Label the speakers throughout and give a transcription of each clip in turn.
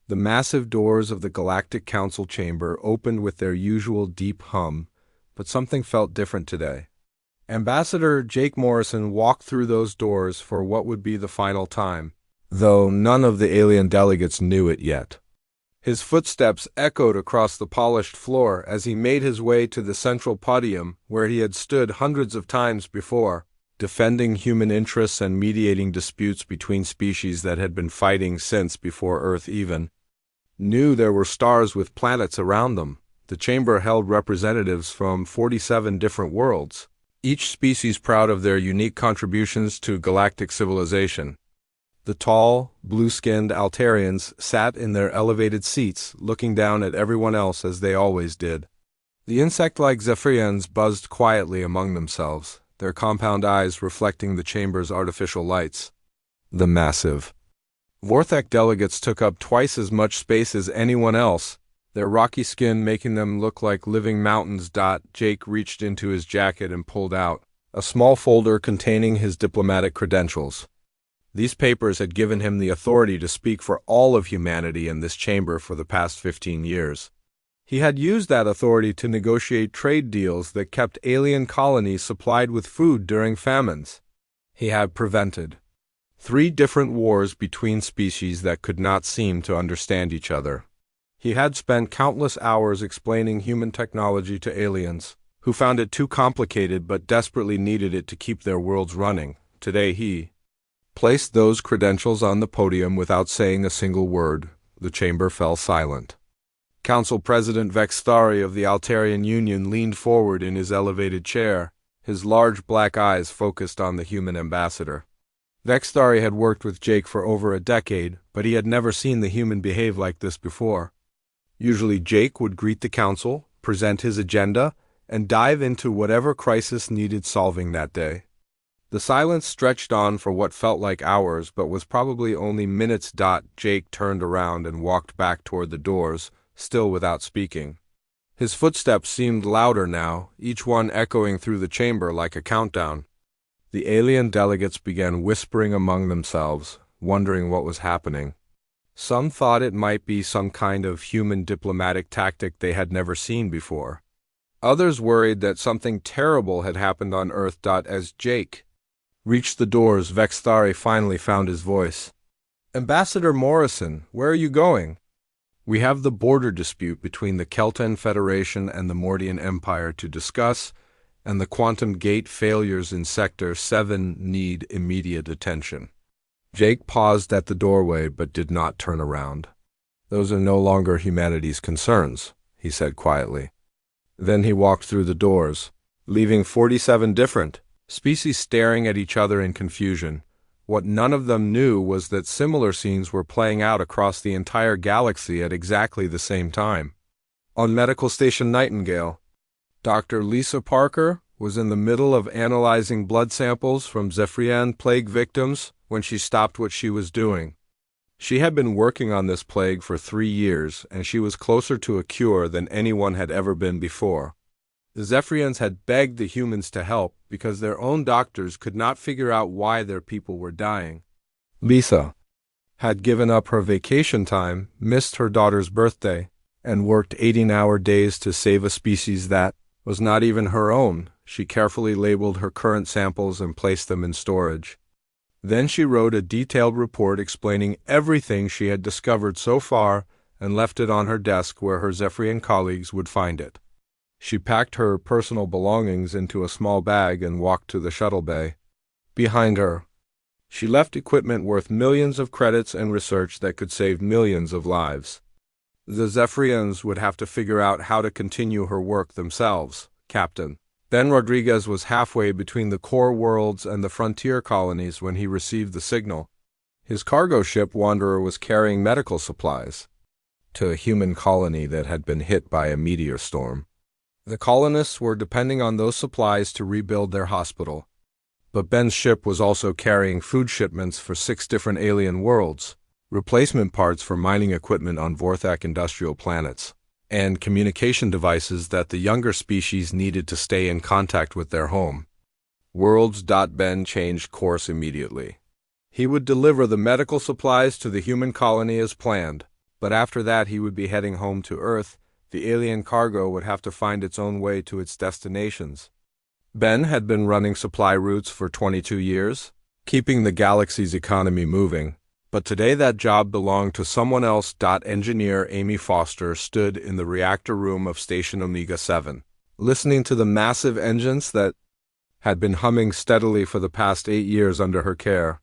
Speaker 1: The massive doors of the Galactic Council chamber opened with their usual deep hum, but something felt different today. Ambassador Jake Morrison walked through those doors for what would be the final time, though none of the alien delegates knew it yet. His footsteps echoed across the polished floor as he made his way to the central podium where he had stood hundreds of times before, defending human interests and mediating disputes between species that had been fighting since before Earth even knew there were stars with planets around them. The chamber held representatives from 47 different worlds, each species proud of their unique contributions to galactic civilization. The tall, blue-skinned Altarians sat in their elevated seats, looking down at everyone else as they always did. The insect-like Zephyrians buzzed quietly among themselves, their compound eyes reflecting the chamber's artificial lights. The massive Vorthak delegates took up twice as much space as anyone else, their rocky skin making them look like living mountains. Jake reached into his jacket and pulled out a small folder containing his diplomatic credentials. These papers had given him the authority to speak for all of humanity in this chamber for the past 15 years. He had used that authority to negotiate trade deals that kept alien colonies supplied with food during famines. He had prevented 3 different wars between species that could not seem to understand each other. He had spent countless hours explaining human technology to aliens, who found it too complicated but desperately needed it to keep their worlds running. Today he placed those credentials on the podium without saying a single word. The chamber fell silent. Council President Vexthari of the Altarian Union leaned forward in his elevated chair, his large black eyes focused on the human ambassador. Vexthari had worked with Jake for over a decade, but he had never seen the human behave like this before. Usually Jake would greet the council, present his agenda, and dive into whatever crisis needed solving that day. The silence stretched on for what felt like hours, but was probably only minutes. Jake turned around and walked back toward the doors, still without speaking. His footsteps seemed louder now, each one echoing through the chamber like a countdown. The alien delegates began whispering among themselves, wondering what was happening. Some thought it might be some kind of human diplomatic tactic they had never seen before. Others worried that something terrible had happened on Earth. As Jake reached the doors, Vexthari finally found his voice. "Ambassador Morrison, where are you going?" "We have the border dispute between the Keltan Federation and the Mordian Empire to discuss, and the quantum gate failures in Sector 7 need immediate attention." Jake paused at the doorway but did not turn around. "Those are no longer humanity's concerns," he said quietly. Then he walked through the doors, leaving 47 different species staring at each other in confusion. What none of them knew was that similar scenes were playing out across the entire galaxy at exactly the same time. On Medical Station Nightingale, Dr. Lisa Parker was in the middle of analyzing blood samples from Zephyrian plague victims when she stopped what she was doing. She had been working on this plague for 3 years, and she was closer to a cure than anyone had ever been before. The Zephyrians had begged the humans to help because their own doctors could not figure out why their people were dying. Lisa had given up her vacation time, missed her daughter's birthday, and worked 18-hour days to save a species that was not even her own. She carefully labeled her current samples and placed them in storage. Then she wrote a detailed report explaining everything she had discovered so far and left it on her desk where her Zephyrian colleagues would find it. She packed her personal belongings into a small bag and walked to the shuttle bay. Behind her, she left equipment worth millions of credits and research that could save millions of lives. The Zephyrians would have to figure out how to continue her work themselves. Captain Ben Rodriguez was halfway between the core worlds and the frontier colonies when he received the signal. His cargo ship Wanderer was carrying medical supplies to a human colony that had been hit by a meteor storm. The colonists were depending on those supplies to rebuild their hospital. But Ben's ship was also carrying food shipments for 6 different alien worlds, replacement parts for mining equipment on Vorthak industrial planets, and communication devices that the younger species needed to stay in contact with their home worlds. Ben changed course immediately. He would deliver the medical supplies to the human colony as planned. But after that he would be heading home to Earth. The alien cargo would have to find its own way to its destinations. Ben had been running supply routes for 22 years, keeping the galaxy's economy moving. But today that job belonged to someone else. Engineer Amy Foster stood in the reactor room of Station Omega 7, listening to the massive engines that had been humming steadily for the past 8 years under her care.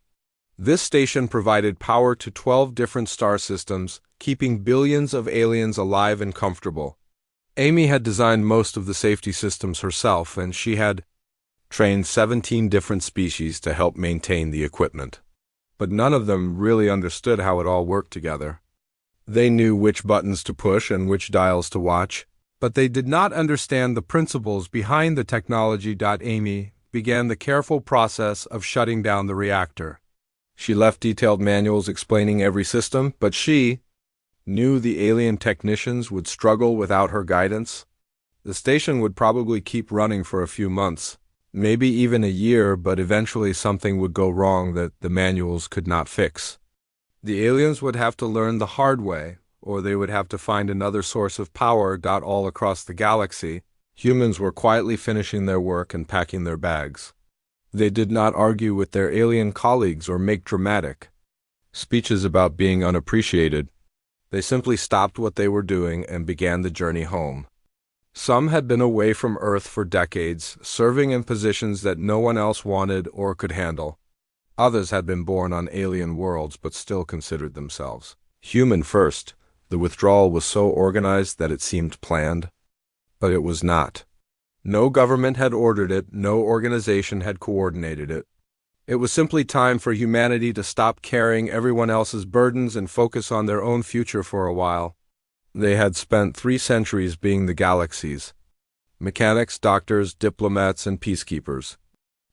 Speaker 1: This station provided power to 12 different star systems, keeping billions of aliens alive and comfortable. Amy had designed most of the safety systems herself, and she had trained 17 different species to help maintain the equipment. But none of them really understood how it all worked together. They knew which buttons to push and which dials to watch, but they did not understand the principles behind the technology. Amy began the careful process of shutting down the reactor. She left detailed manuals explaining every system, but she knew the alien technicians would struggle without her guidance. The station would probably keep running for a few months, maybe even a year, but eventually something would go wrong that the manuals could not fix. The aliens would have to learn the hard way, or they would have to find another source of power. All across the galaxy, humans were quietly finishing their work and packing their bags. They did not argue with their alien colleagues or make dramatic speeches about being unappreciated. They simply stopped what they were doing and began the journey home. Some had been away from Earth for decades, serving in positions that no one else wanted or could handle. Others had been born on alien worlds but still considered themselves human first. The withdrawal was so organized that it seemed planned, but it was not. No government had ordered it, no organization had coordinated it. It was simply time for humanity to stop carrying everyone else's burdens and focus on their own future for a while. They had spent 3 centuries being the galaxy's mechanics, doctors, diplomats, and peacekeepers.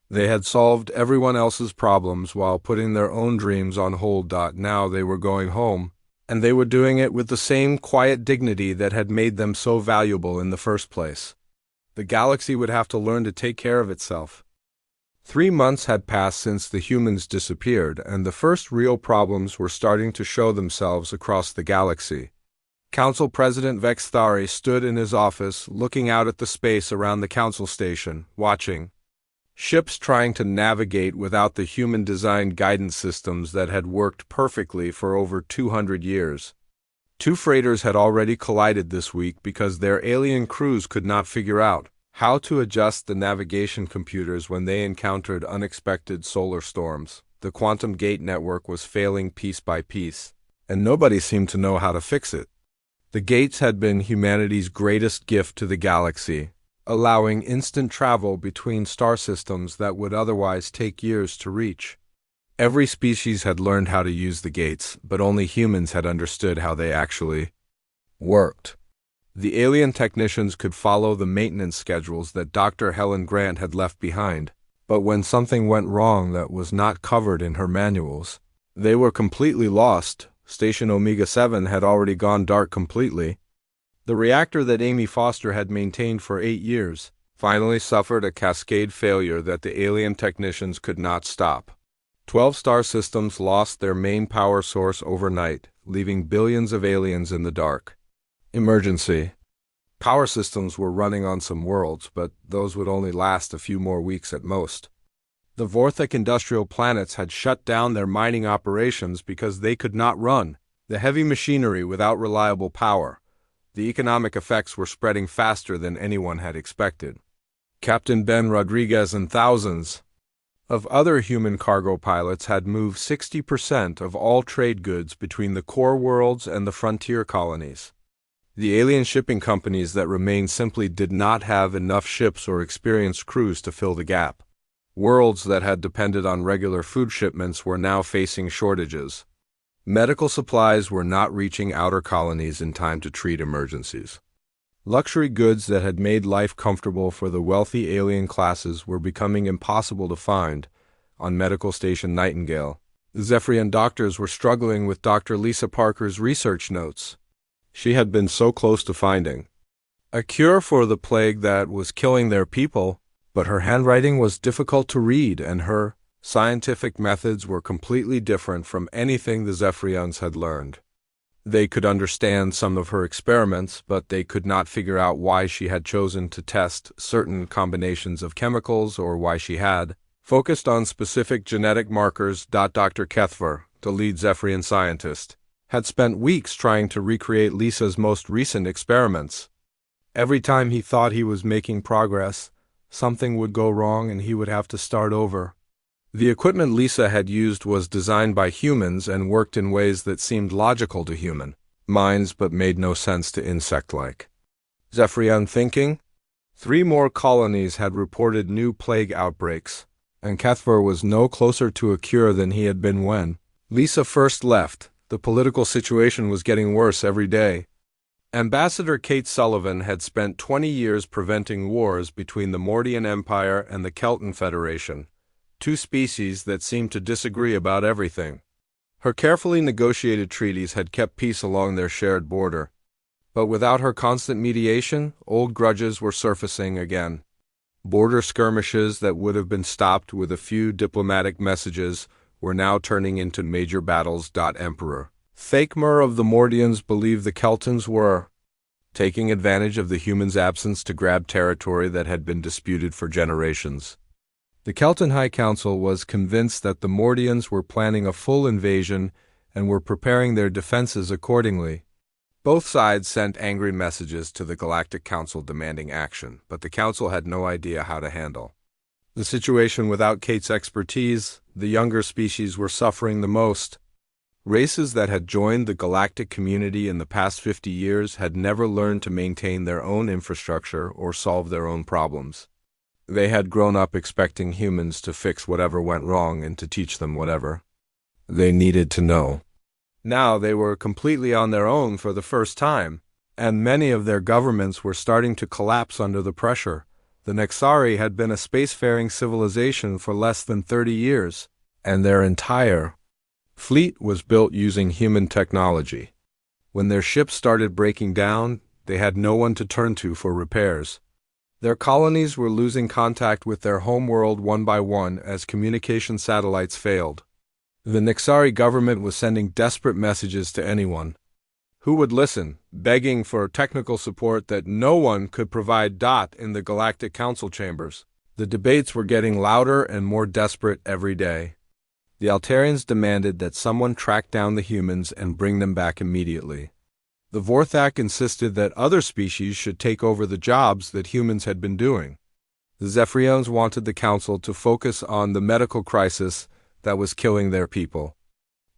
Speaker 1: They had solved everyone else's problems while putting their own dreams on hold. Now they were going home, and they were doing it with the same quiet dignity that had made them so valuable in the first place. The galaxy would have to learn to take care of itself. 3 months had passed since the humans disappeared, and the first real problems were starting to show themselves across the galaxy. Council President Vexthari stood in his office, looking out at the space around the council station, watching ships trying to navigate without the human-designed guidance systems that had worked perfectly for over 200 years. 2 freighters had already collided this week because their alien crews could not figure out how to adjust the navigation computers when they encountered unexpected solar storms. The quantum gate network was failing piece by piece, and nobody seemed to know how to fix it. The gates had been humanity's greatest gift to the galaxy, allowing instant travel between star systems that would otherwise take years to reach. Every species had learned how to use the gates, but only humans had understood how they actually worked. The alien technicians could follow the maintenance schedules that Dr. Helen Grant had left behind, but when something went wrong that was not covered in her manuals, they were completely lost. Station Omega 7 had already gone dark completely. The reactor that Amy Foster had maintained for 8 years finally suffered a cascade failure that the alien technicians could not stop. 12 star systems lost their main power source overnight, leaving billions of aliens in the dark. Emergency. Power systems were running on some worlds, but those would only last a few more weeks at most. The Vorthic industrial planets had shut down their mining operations because they could not run the heavy machinery without reliable power. The economic effects were spreading faster than anyone had expected. Captain Ben Rodriguez and thousands of other human cargo pilots had moved 60% of all trade goods between the core worlds and the frontier colonies. The alien shipping companies that remained simply did not have enough ships or experienced crews to fill the gap. Worlds that had depended on regular food shipments were now facing shortages. Medical supplies were not reaching outer colonies in time to treat emergencies. Luxury goods that had made life comfortable for the wealthy alien classes were becoming impossible to find on Medical Station Nightingale. The Zephyrian doctors were struggling with Dr. Lisa Parker's research notes. She had been so close to finding a cure for the plague that was killing their people, but her handwriting was difficult to read and her scientific methods were completely different from anything the Zephyrians had learned. They could understand some of her experiments, but they could not figure out why she had chosen to test certain combinations of chemicals or why she had focused on specific genetic markers. Dr. Kethver, the lead Zephyrian scientist, had spent weeks trying to recreate Lisa's most recent experiments. Every time he thought he was making progress, something would go wrong and he would have to start over. The equipment Lisa had used was designed by humans and worked in ways that seemed logical to human minds but made no sense to insect-like. Zephyrian thinking? 3 more colonies had reported new plague outbreaks, and Kethver was no closer to a cure than he had been when Lisa first left. The political situation was getting worse every day. Ambassador Kate Sullivan had spent 20 years preventing wars between the Mordian Empire and the Kelton Federation, 2 species that seemed to disagree about everything. Her carefully negotiated treaties had kept peace along their shared border. But without her constant mediation, old grudges were surfacing again. Border skirmishes that would have been stopped with a few diplomatic messages were now turning into major battles. Emperor Thakmer of the Mordians believed the Keltons were taking advantage of the humans' absence to grab territory that had been disputed for generations. The Kelton High Council was convinced that the Mordians were planning a full invasion and were preparing their defenses accordingly. Both sides sent angry messages to the Galactic Council demanding action, but the Council had no idea how to handle the situation. Without Kate's expertise, the younger species were suffering the most. Races that had joined the galactic community in the past 50 years had never learned to maintain their own infrastructure or solve their own problems. They had grown up expecting humans to fix whatever went wrong and to teach them whatever they needed to know. Now they were completely on their own for the first time, and many of their governments were starting to collapse under the pressure. The Nexari had been a spacefaring civilization for less than 30 years, and their entire fleet was built using human technology. When their ships started breaking down, they had no one to turn to for repairs. Their colonies were losing contact with their homeworld one by one as communication satellites failed. The Nexari government was sending desperate messages to anyone who would listen, begging for technical support that no one could provide. In the Galactic Council chambers, the debates were getting louder and more desperate every day. The Altarians demanded that someone track down the humans and bring them back immediately. The Vorthak insisted that other species should take over the jobs that humans had been doing. The Zephyrians wanted the Council to focus on the medical crisis that was killing their people.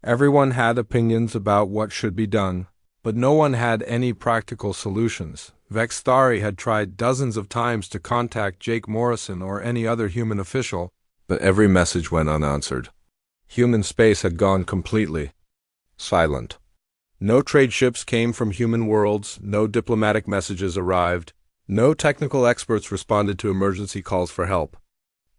Speaker 1: Everyone had opinions about what should be done, but no one had any practical solutions. Vexthari had tried dozens of times to contact Jake Morrison or any other human official, but every message went unanswered. Human space had gone completely silent. No trade ships came from human worlds, no diplomatic messages arrived, no technical experts responded to emergency calls for help.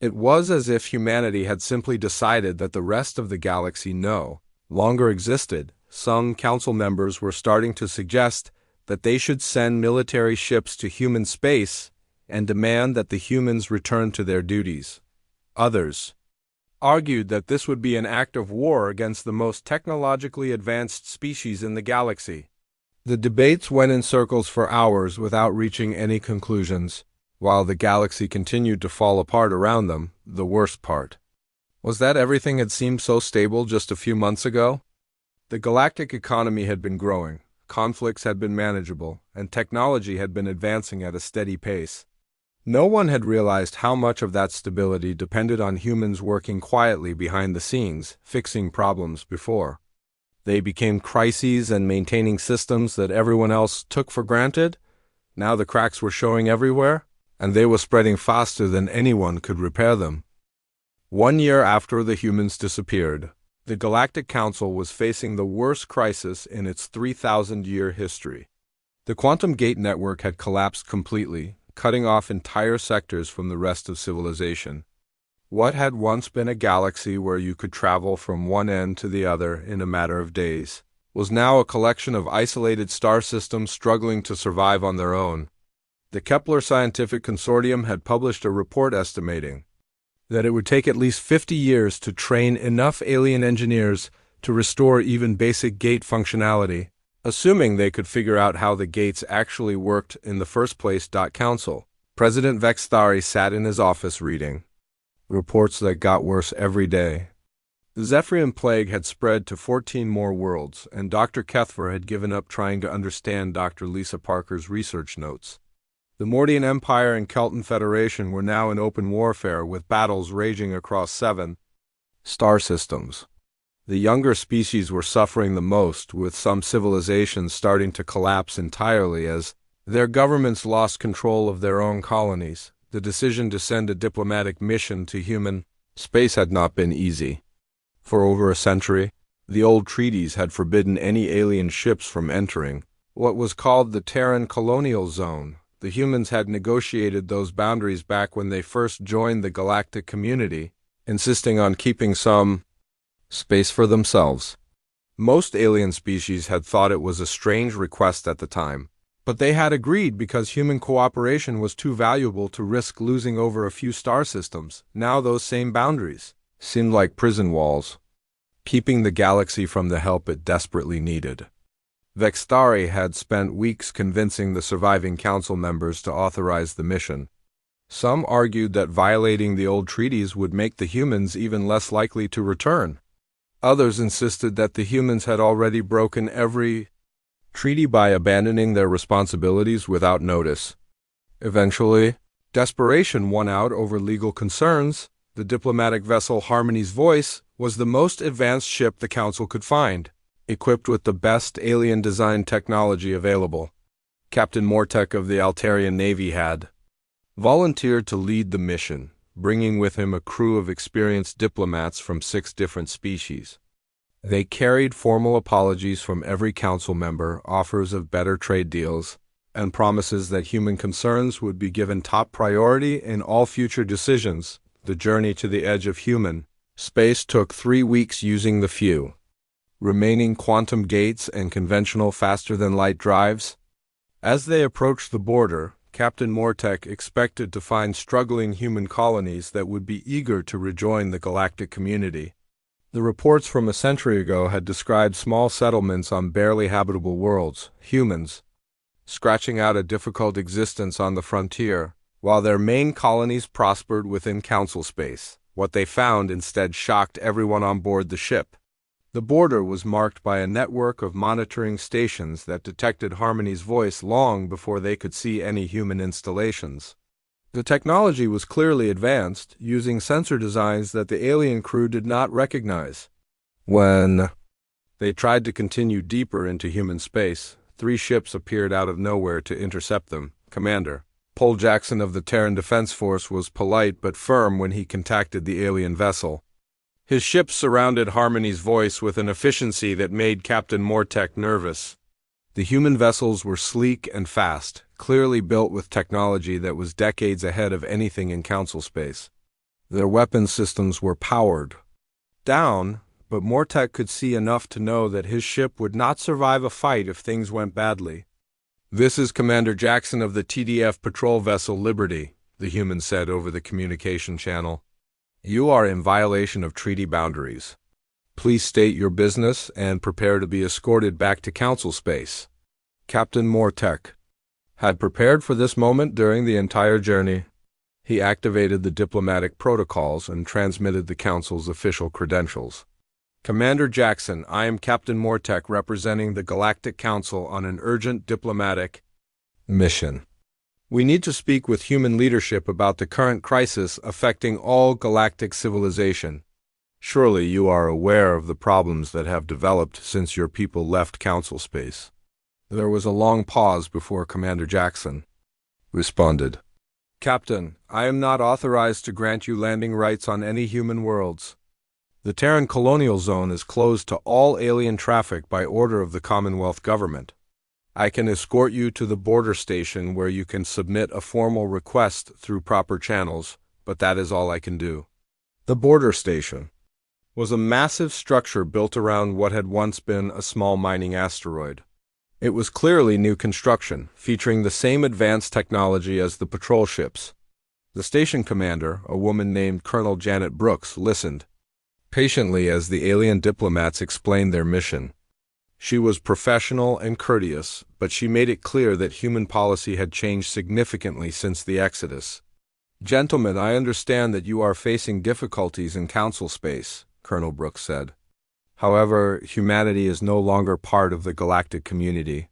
Speaker 1: It was as if humanity had simply decided that the rest of the galaxy no longer existed. Some council members were starting to suggest that they should send military ships to human space and demand that the humans return to their duties. Others argued that this would be an act of war against the most technologically advanced species in the galaxy. The debates went in circles for hours without reaching any conclusions, while the galaxy continued to fall apart around them. The worst part was that everything had seemed so stable just a few months ago. The galactic economy had been growing, conflicts had been manageable, and technology had been advancing at a steady pace. No one had realized how much of that stability depended on humans working quietly behind the scenes, fixing problems before they became crises and maintaining systems that everyone else took for granted. Now the cracks were showing everywhere, and they were spreading faster than anyone could repair them. 1 year after the humans disappeared, the Galactic Council was facing the worst crisis in its 3,000-year history. The Quantum Gate network had collapsed completely, cutting off entire sectors from the rest of civilization. What had once been a galaxy where you could travel from one end to the other in a matter of days was now a collection of isolated star systems struggling to survive on their own. The Kepler Scientific Consortium had published a report estimating that it would take at least 50 years to train enough alien engineers to restore even basic gate functionality. assuming they could figure out how the gates actually worked in the first place. Council. President Vexthari sat in his office reading reports that got worse every day. The Zephyrian plague had spread to 14 more worlds, and Dr. Kethver had given up trying to understand Dr. Lisa Parker's research notes. The Mordian Empire and Kelton Federation were now in open warfare, with battles raging across 7 star systems. The younger species were suffering the most, with some civilizations starting to collapse entirely as their governments lost control of their own colonies. The decision to send a diplomatic mission to human space had not been easy. For over a century, the old treaties had forbidden any alien ships from entering what was called the Terran Colonial Zone. The humans had negotiated those boundaries back when they first joined the galactic community, insisting on keeping some space for themselves. Most alien species had thought it was a strange request at the time, but they had agreed because human cooperation was too valuable to risk losing over a few star systems. Now those same boundaries seemed like prison walls, keeping the galaxy from the help it desperately needed. Vexthari had spent weeks convincing the surviving council members to authorize the mission. Some argued that violating the old treaties would make the humans even less likely to return. Others insisted that the humans had already broken every treaty by abandoning their responsibilities without notice. Eventually, desperation won out over legal concerns. The diplomatic vessel Harmony's Voice was the most advanced ship the Council could find, equipped with the best alien design technology available. Captain Mortek of the Altarian Navy had volunteered to lead the mission, bringing with him a crew of experienced diplomats from 6 different species. They carried formal apologies from every council member, offers of better trade deals, and promises that human concerns would be given top priority in all future decisions. The journey to the edge of human space took 3 weeks using the few remaining quantum gates and conventional faster-than-light drives. As they approached the border, Captain Mortek expected to find struggling human colonies that would be eager to rejoin the galactic community. The reports from a century ago had described small settlements on barely habitable worlds, humans scratching out a difficult existence on the frontier, while their main colonies prospered within council space. What they found instead shocked everyone on board the ship. The border was marked by a network of monitoring stations that detected Harmony's Voice long before they could see any human installations. The technology was clearly advanced, using sensor designs that the alien crew did not recognize. When they tried to continue deeper into human space, 3 ships appeared out of nowhere to intercept them. Commander Paul Jackson of the Terran Defense Force was polite but firm when he contacted the alien vessel. His ships surrounded Harmony's Voice with an efficiency that made Captain Mortek nervous. The human vessels were sleek and fast, clearly built with technology that was decades ahead of anything in council space. Their weapon systems were powered down, but Mortek could see enough to know that his ship would not survive a fight if things went badly. "This is Commander Jackson of the TDF patrol vessel Liberty," the human said over the communication channel. "You are in violation of treaty boundaries. Please state your business and prepare to be escorted back to council space." Captain Mortek had prepared for this moment during the entire journey. He activated the diplomatic protocols and transmitted the council's official credentials. "Commander Jackson, I am Captain Mortek representing the Galactic Council on an urgent diplomatic mission. We need to speak with human leadership about the current crisis affecting all galactic civilization. Surely you are aware of the problems that have developed since your people left council space." There was a long pause before Commander Jackson responded. "Captain, I am not authorized to grant you landing rights on any human worlds. The Terran Colonial Zone is closed to all alien traffic by order of the Commonwealth government. I can escort you to the border station where you can submit a formal request through proper channels, but that is all I can do." The border station was a massive structure built around what had once been a small mining asteroid. It was clearly new construction, featuring the same advanced technology as the patrol ships. The station commander, a woman named Colonel Janet Brooks, listened patiently as the alien diplomats explained their mission. She was professional and courteous, but she made it clear that human policy had changed significantly since the Exodus. "Gentlemen, I understand that you are facing difficulties in council space," Colonel Brooks said. "However, humanity is no longer part of the galactic community.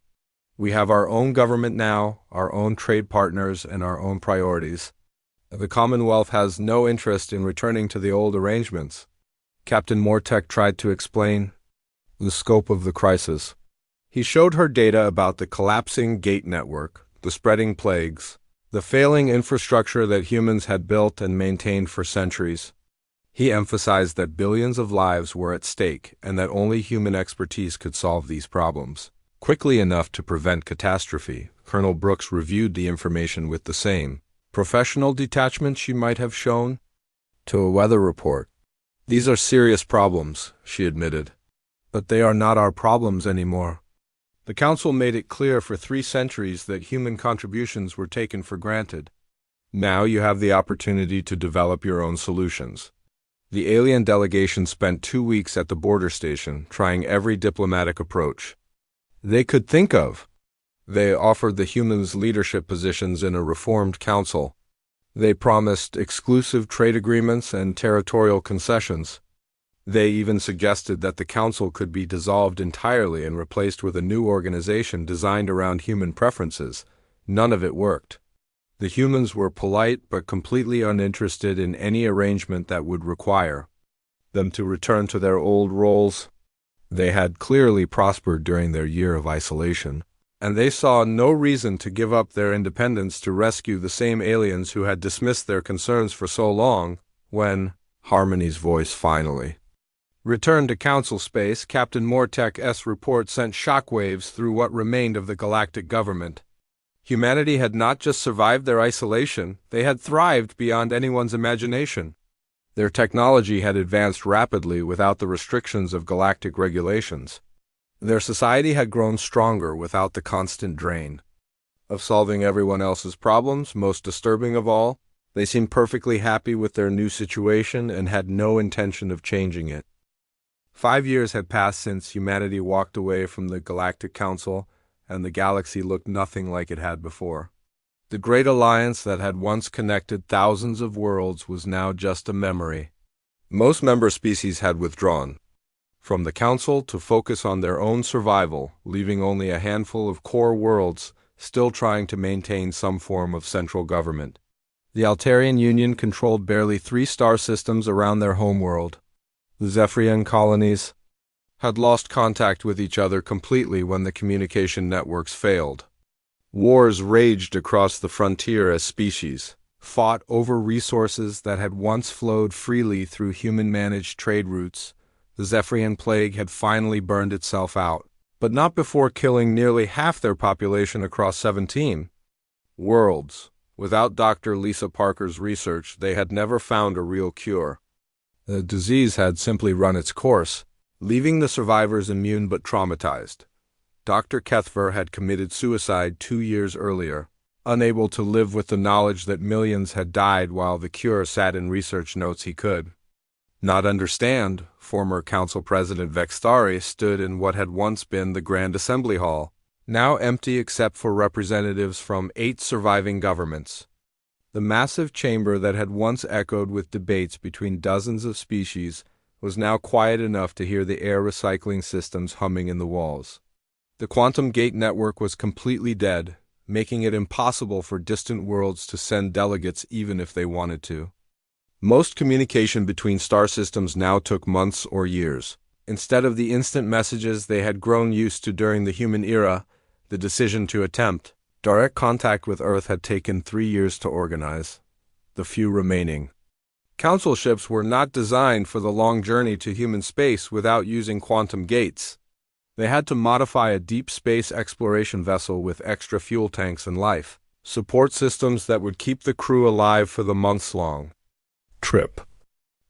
Speaker 1: We have our own government now, our own trade partners, and our own priorities. The Commonwealth has no interest in returning to the old arrangements." Captain Mortek tried to explain the scope of the crisis. He showed her data about the collapsing gate network, the spreading plagues, the failing infrastructure that humans had built and maintained for centuries. He emphasized that billions of lives were at stake and that only human expertise could solve these problems quickly enough to prevent catastrophe. Colonel Brooks reviewed the information with the same professional detachment she might have shown to a weather report. "These are serious problems," she admitted. "But they are not our problems anymore." The Council made it clear for 3 centuries that human contributions were taken for granted. Now you have the opportunity to develop your own solutions. The alien delegation spent 2 weeks at the border station, trying every diplomatic approach they could think of. They offered the humans leadership positions in a reformed council. They promised exclusive trade agreements and territorial concessions. They even suggested that the council could be dissolved entirely and replaced with a new organization designed around human preferences. None of it worked. The humans were polite but completely uninterested in any arrangement that would require them to return to their old roles. They had clearly prospered during their year of isolation, and they saw no reason to give up their independence to rescue the same aliens who had dismissed their concerns for so long. When Harmony's voice finally returned to council space, Captain Mortek's report sent shockwaves through what remained of the galactic government. Humanity had not just survived their isolation, they had thrived beyond anyone's imagination. Their technology had advanced rapidly without the restrictions of galactic regulations. Their society had grown stronger without the constant drain of solving everyone else's problems. Most disturbing of all, they seemed perfectly happy with their new situation and had no intention of changing it. 5 years had passed since humanity walked away from the Galactic Council, and the galaxy looked nothing like it had before. The great alliance that had once connected thousands of worlds was now just a memory. Most member species had withdrawn from the Council to focus on their own survival, leaving only a handful of core worlds still trying to maintain some form of central government. The Altarian Union controlled barely 3 star systems around their homeworld. The Zephyrian colonies had lost contact with each other completely when the communication networks failed. Wars raged across the frontier as species fought over resources that had once flowed freely through human-managed trade routes. The Zephyrian plague had finally burned itself out, but not before killing nearly half their population across 17 worlds. Without Dr. Lisa Parker's research, they had never found a real cure. The disease had simply run its course, leaving the survivors immune but traumatized. Dr. Kethver had committed suicide 2 years earlier, unable to live with the knowledge that millions had died while the cure sat in research notes he could not understand. Former Council President Vextari stood in what had once been the Grand Assembly Hall, now empty except for representatives from 8 surviving governments. The massive chamber that had once echoed with debates between dozens of species was now quiet enough to hear the air recycling systems humming in the walls. The quantum gate network was completely dead, making it impossible for distant worlds to send delegates even if they wanted to. Most communication between star systems now took months or years. Instead of the instant messages they had grown used to during the human era, the decision to attempt direct contact with Earth had taken 3 years to organize. The few remaining Council ships were not designed for the long journey to human space without using quantum gates. They had to modify a deep space exploration vessel with extra fuel tanks and life support systems that would keep the crew alive for the months-long trip.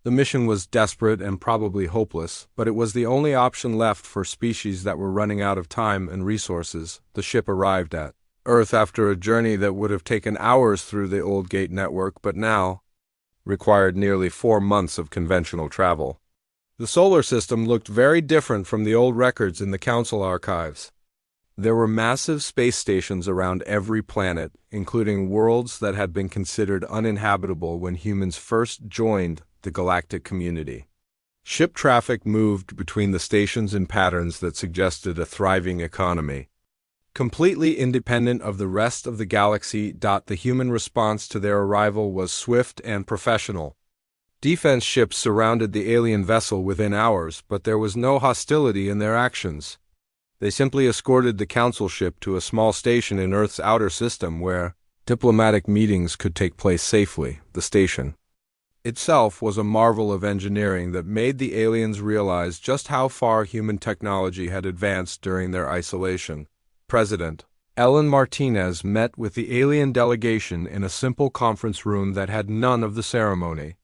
Speaker 1: The mission was desperate and probably hopeless, but it was the only option left for species that were running out of time and resources. The ship arrived at Earth after a journey that would have taken hours through the old gate network, but now required nearly 4 months of conventional travel. The solar system looked very different from the old records in the Council archives. There were massive space stations around every planet, including worlds that had been considered uninhabitable when humans first joined the galactic community. Ship traffic moved between the stations in patterns that suggested a thriving economy. Completely independent of the rest of the galaxy, the human response to their arrival was swift and professional. Defense ships surrounded the alien vessel within hours, but there was no hostility in their actions. They simply escorted the Council ship to a small station in Earth's outer system where diplomatic meetings could take place safely. The station itself was a marvel of engineering that made the aliens realize just how far human technology had advanced during their isolation. President Ellen Martinez met with the alien delegation in a simple conference room that had none of the ceremony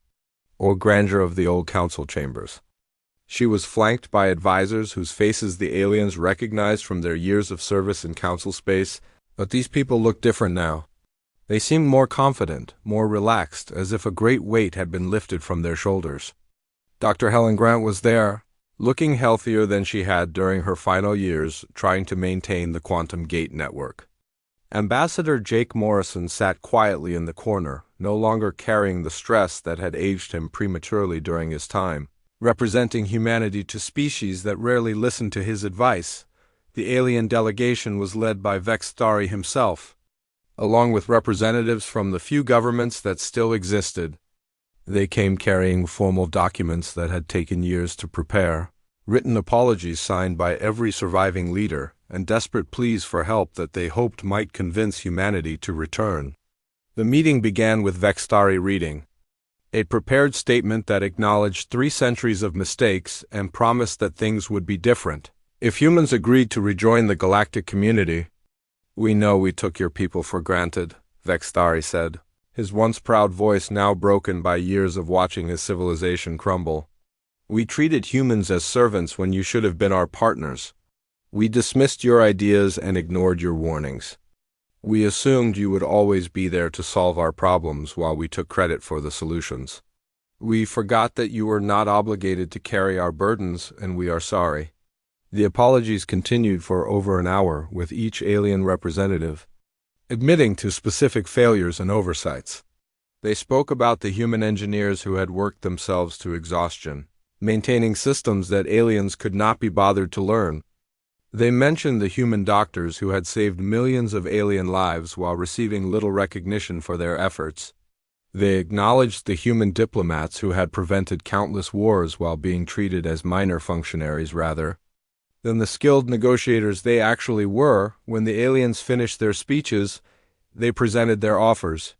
Speaker 1: or grandeur of the old council chambers. She was flanked by advisors whose faces the aliens recognized from their years of service in council space, but these people looked different now. They seemed more confident, more relaxed, as if a great weight had been lifted from their shoulders. Dr. Helen Grant was there, looking healthier than she had during her final years trying to maintain the Quantum Gate network. Ambassador Jake Morrison sat quietly in the corner, no longer carrying the stress that had aged him prematurely during his time. Representing humanity to species that rarely listened to his advice, the alien delegation was led by Vextari himself, along with representatives from the few governments that still existed. They came carrying formal documents that had taken years to prepare, written apologies signed by every surviving leader, and desperate pleas for help that they hoped might convince humanity to return. The meeting began with Vextari reading a prepared statement that acknowledged 3 centuries of mistakes and promised that things would be different if humans agreed to rejoin the galactic community. "We know we took your people for granted," Vextari said, his once proud voice now broken by years of watching his civilization crumble. "We treated humans as servants when you should have been our partners. We dismissed your ideas and ignored your warnings. We assumed you would always be there to solve our problems while we took credit for the solutions. We forgot that you were not obligated to carry our burdens, and we are sorry." The apologies continued for over an hour, with each alien representative admitting to specific failures and oversights. They spoke about the human engineers who had worked themselves to exhaustion, maintaining systems that aliens could not be bothered to learn. They mentioned the human doctors who had saved millions of alien lives while receiving little recognition for their efforts. They acknowledged the human diplomats who had prevented countless wars while being treated as minor functionaries rather than the skilled negotiators they actually were. When the aliens finished their speeches, they presented their offers.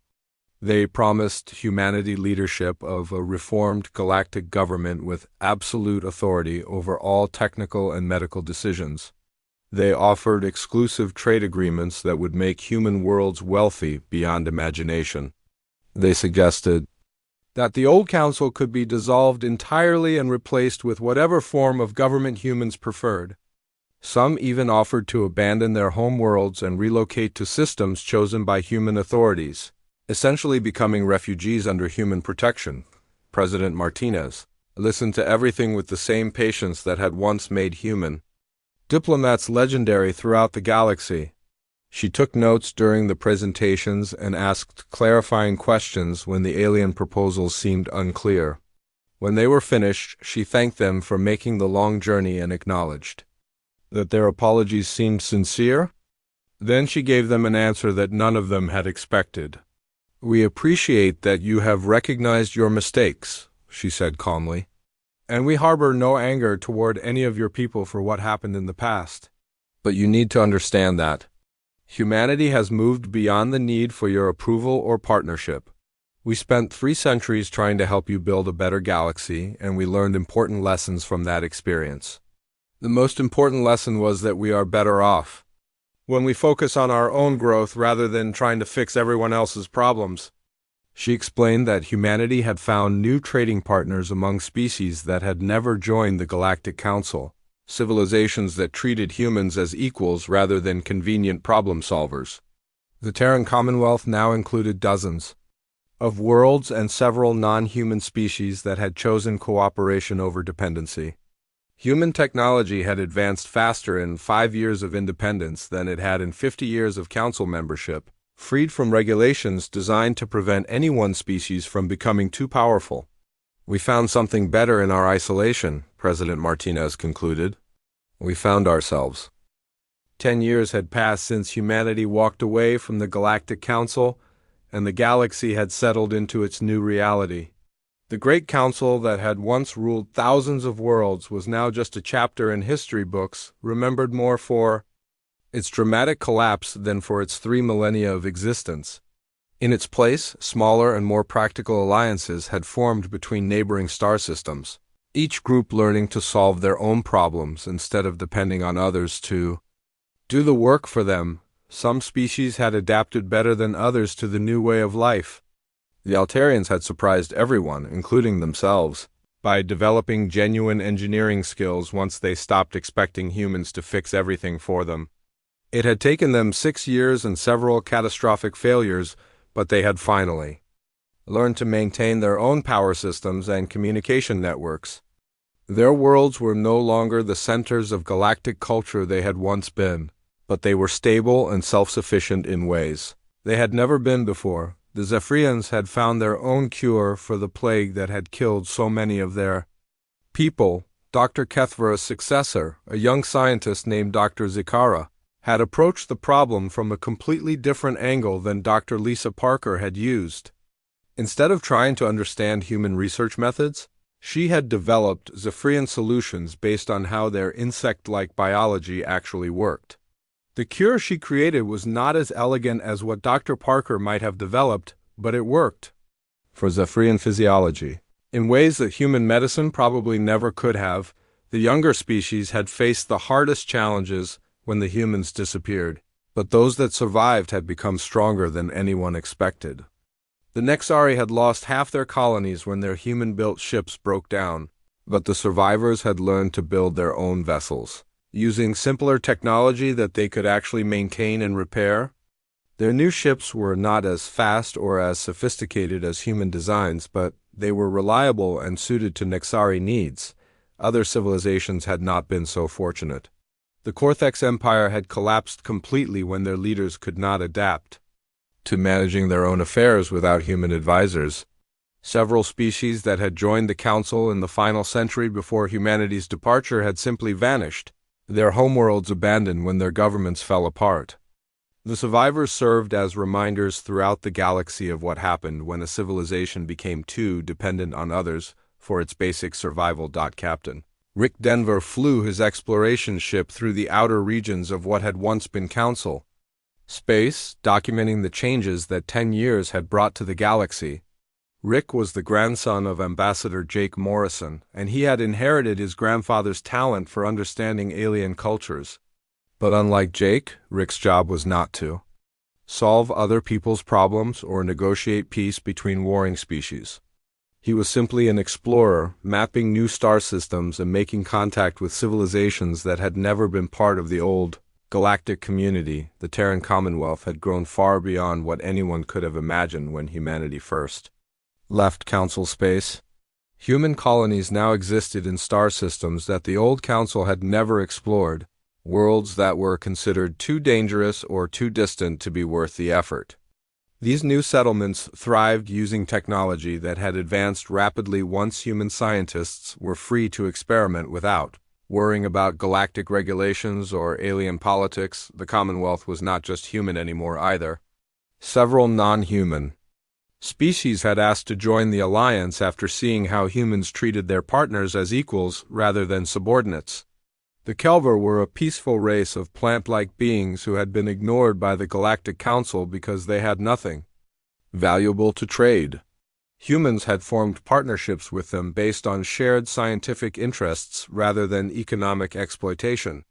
Speaker 1: They promised humanity leadership of a reformed galactic government with absolute authority over all technical and medical decisions. They offered exclusive trade agreements that would make human worlds wealthy beyond imagination. They suggested that the old council could be dissolved entirely and replaced with whatever form of government humans preferred. Some even offered to abandon their home worlds and relocate to systems chosen by human authorities, essentially becoming refugees under human protection. President Martinez listened to everything with the same patience that had once made human diplomats legendary throughout the galaxy. She took notes during the presentations and asked clarifying questions when the alien proposals seemed unclear. When they were finished, she thanked them for making the long journey and acknowledged that their apologies seemed sincere. Then she gave them an answer that none of them had expected. "We appreciate that you have recognized your mistakes," she said calmly, "and we harbor no anger toward any of your people for what happened in the past. But you need to understand that humanity has moved beyond the need for your approval or partnership. We spent 3 centuries trying to help you build a better galaxy, and we learned important lessons from that experience. The most important lesson was that we are better off when we focus on our own growth rather than trying to fix everyone else's problems." She explained that humanity had found new trading partners among species that had never joined the Galactic Council, civilizations that treated humans as equals rather than convenient problem solvers. The Terran Commonwealth now included dozens of worlds and several non-human species that had chosen cooperation over dependency. Human technology had advanced faster in 5 years of independence than it had in 50 years of council membership, freed from regulations designed to prevent any one species from becoming too powerful. "We found something better in our isolation," President Martinez concluded. "We found ourselves." 10 years had passed since humanity walked away from the Galactic Council, and the galaxy had settled into its new reality. The Great Council that had once ruled thousands of worlds was now just a chapter in history books, remembered more for its dramatic collapse than for its 3 millennia of existence. In its place, smaller and more practical alliances had formed between neighboring star systems, each group learning to solve their own problems instead of depending on others to do the work for them. Some species had adapted better than others to the new way of life. The Altarians had surprised everyone, including themselves, by developing genuine engineering skills once they stopped expecting humans to fix everything for them. It had taken them 6 years and several catastrophic failures, but they had finally learned to maintain their own power systems and communication networks. Their worlds were no longer the centers of galactic culture they had once been, but they were stable and self-sufficient in ways they had never been before. The Zephyrians had found their own cure for the plague that had killed so many of their people. Dr. Kethvera's successor, a young scientist named Dr. Zikara, had approached the problem from a completely different angle than Dr. Lisa Parker had used. Instead of trying to understand human research methods, she had developed Zephyrian solutions based on how their insect-like biology actually worked. The cure she created was not as elegant as what Dr. Parker might have developed, but it worked for Zephyrian physiology. In ways that human medicine probably never could have, the younger species had faced the hardest challenges when the humans disappeared, but those that survived had become stronger than anyone expected. The Nexari had lost half their colonies when their human-built ships broke down, but the survivors had learned to build their own vessels, using simpler technology that they could actually maintain and repair. Their new ships were not as fast or as sophisticated as human designs, but they were reliable and suited to Nexari needs. Other civilizations had not been so fortunate. The Cortex Empire had collapsed completely when their leaders could not adapt to managing their own affairs without human advisors. Several species that had joined the Council in the final century before humanity's departure had simply vanished, their homeworlds abandoned when their governments fell apart. The survivors served as reminders throughout the galaxy of what happened when a civilization became too dependent on others for its basic survival. Captain Rick Denver flew his exploration ship through the outer regions of what had once been Council space, documenting the changes that 10 years had brought to the galaxy. Rick was the grandson of Ambassador Jake Morrison, and he had inherited his grandfather's talent for understanding alien cultures. But unlike Jake, Rick's job was not to solve other people's problems or negotiate peace between warring species. He was simply an explorer, mapping new star systems and making contact with civilizations that had never been part of the old galactic community. The Terran Commonwealth had grown far beyond what anyone could have imagined when humanity first left Council space. Human colonies now existed in star systems that the old Council had never explored, worlds that were considered too dangerous or too distant to be worth the effort. These new settlements thrived using technology that had advanced rapidly once human scientists were free to experiment without worrying about galactic regulations or alien politics. The Commonwealth was not just human anymore either. Several non-human species had asked to join the alliance after seeing how humans treated their partners as equals rather than subordinates. The Kelver were a peaceful race of plant-like beings who had been ignored by the Galactic Council because they had nothing valuable to trade. Humans had formed partnerships with them based on shared scientific interests rather than economic exploitation.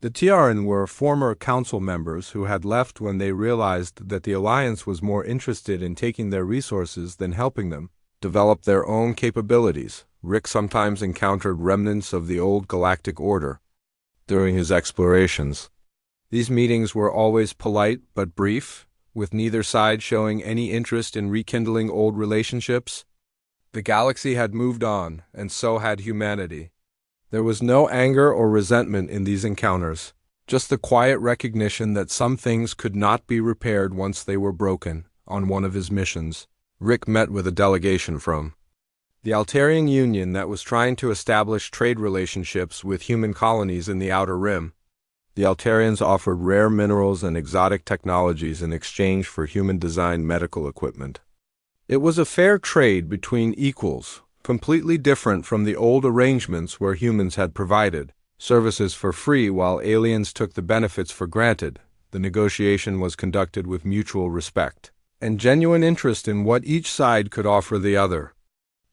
Speaker 1: The Tiaran were former council members who had left when they realized that the Alliance was more interested in taking their resources than helping them develop their own capabilities. Rick sometimes encountered remnants of the old galactic order during his explorations. These meetings were always polite but brief, with neither side showing any interest in rekindling old relationships. The galaxy had moved on, and so had humanity. There was no anger or resentment in these encounters, just the quiet recognition that some things could not be repaired once they were broken. On one of his missions, Rick met with a delegation from the Altarian Union that was trying to establish trade relationships with human colonies in the Outer Rim. The Altarians offered rare minerals and exotic technologies in exchange for human-designed medical equipment. It was a fair trade between equals, completely different from the old arrangements where humans had provided services for free while aliens took the benefits for granted. The negotiation was conducted with mutual respect and genuine interest in what each side could offer the other.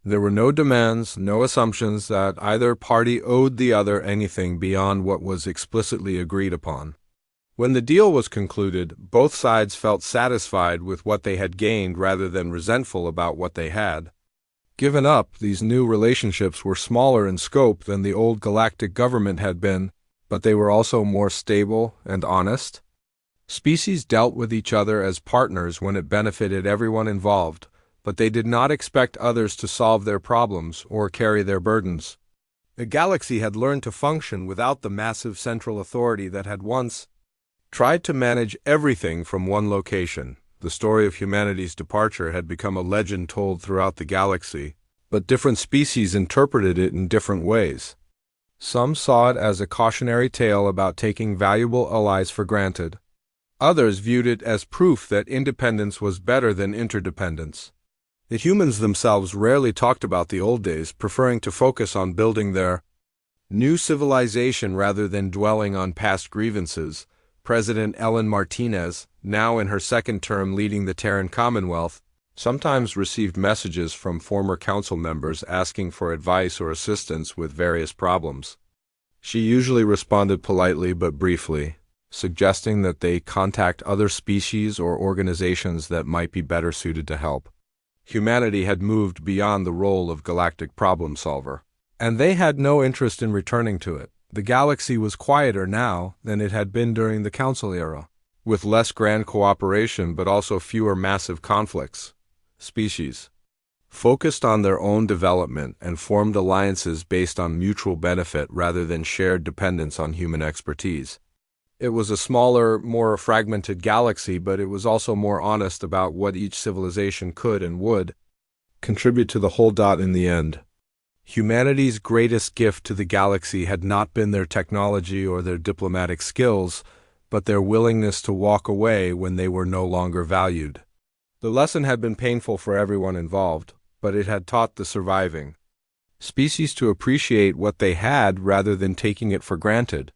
Speaker 1: There were no demands, no assumptions that either party owed the other anything beyond what was explicitly agreed upon. When the deal was concluded, both sides felt satisfied with what they had gained rather than resentful about what they had given up. These new relationships were smaller in scope than the old galactic government had been, but they were also more stable and honest. Species dealt with each other as partners when it benefited everyone involved, but they did not expect others to solve their problems or carry their burdens. The galaxy had learned to function without the massive central authority that had once tried to manage everything from one location. The story of humanity's departure had become a legend told throughout the galaxy, but different species interpreted it in different ways. Some saw it as a cautionary tale about taking valuable allies for granted. Others viewed it as proof that independence was better than interdependence. The humans themselves rarely talked about the old days, preferring to focus on building their new civilization rather than dwelling on past grievances. President Ellen Martinez, now in her second term leading the Terran Commonwealth, sometimes received messages from former council members asking for advice or assistance with various problems. She usually responded politely but briefly, suggesting that they contact other species or organizations that might be better suited to help. Humanity had moved beyond the role of galactic problem solver, and they had no interest in returning to it. The galaxy was quieter now than it had been during the Council era, with less grand cooperation but also fewer massive conflicts. Species focused on their own development and formed alliances based on mutual benefit rather than shared dependence on human expertise. It was a smaller, more fragmented galaxy, but it was also more honest about what each civilization could and would contribute to the whole. In the end, humanity's greatest gift to the galaxy had not been their technology or their diplomatic skills, but their willingness to walk away when they were no longer valued. The lesson had been painful for everyone involved, but it had taught the surviving species to appreciate what they had rather than taking it for granted.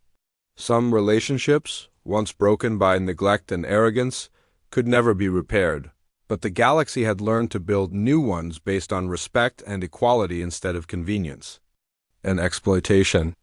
Speaker 1: Some relationships, once broken by neglect and arrogance, could never be repaired, but the galaxy had learned to build new ones based on respect and equality instead of convenience and exploitation.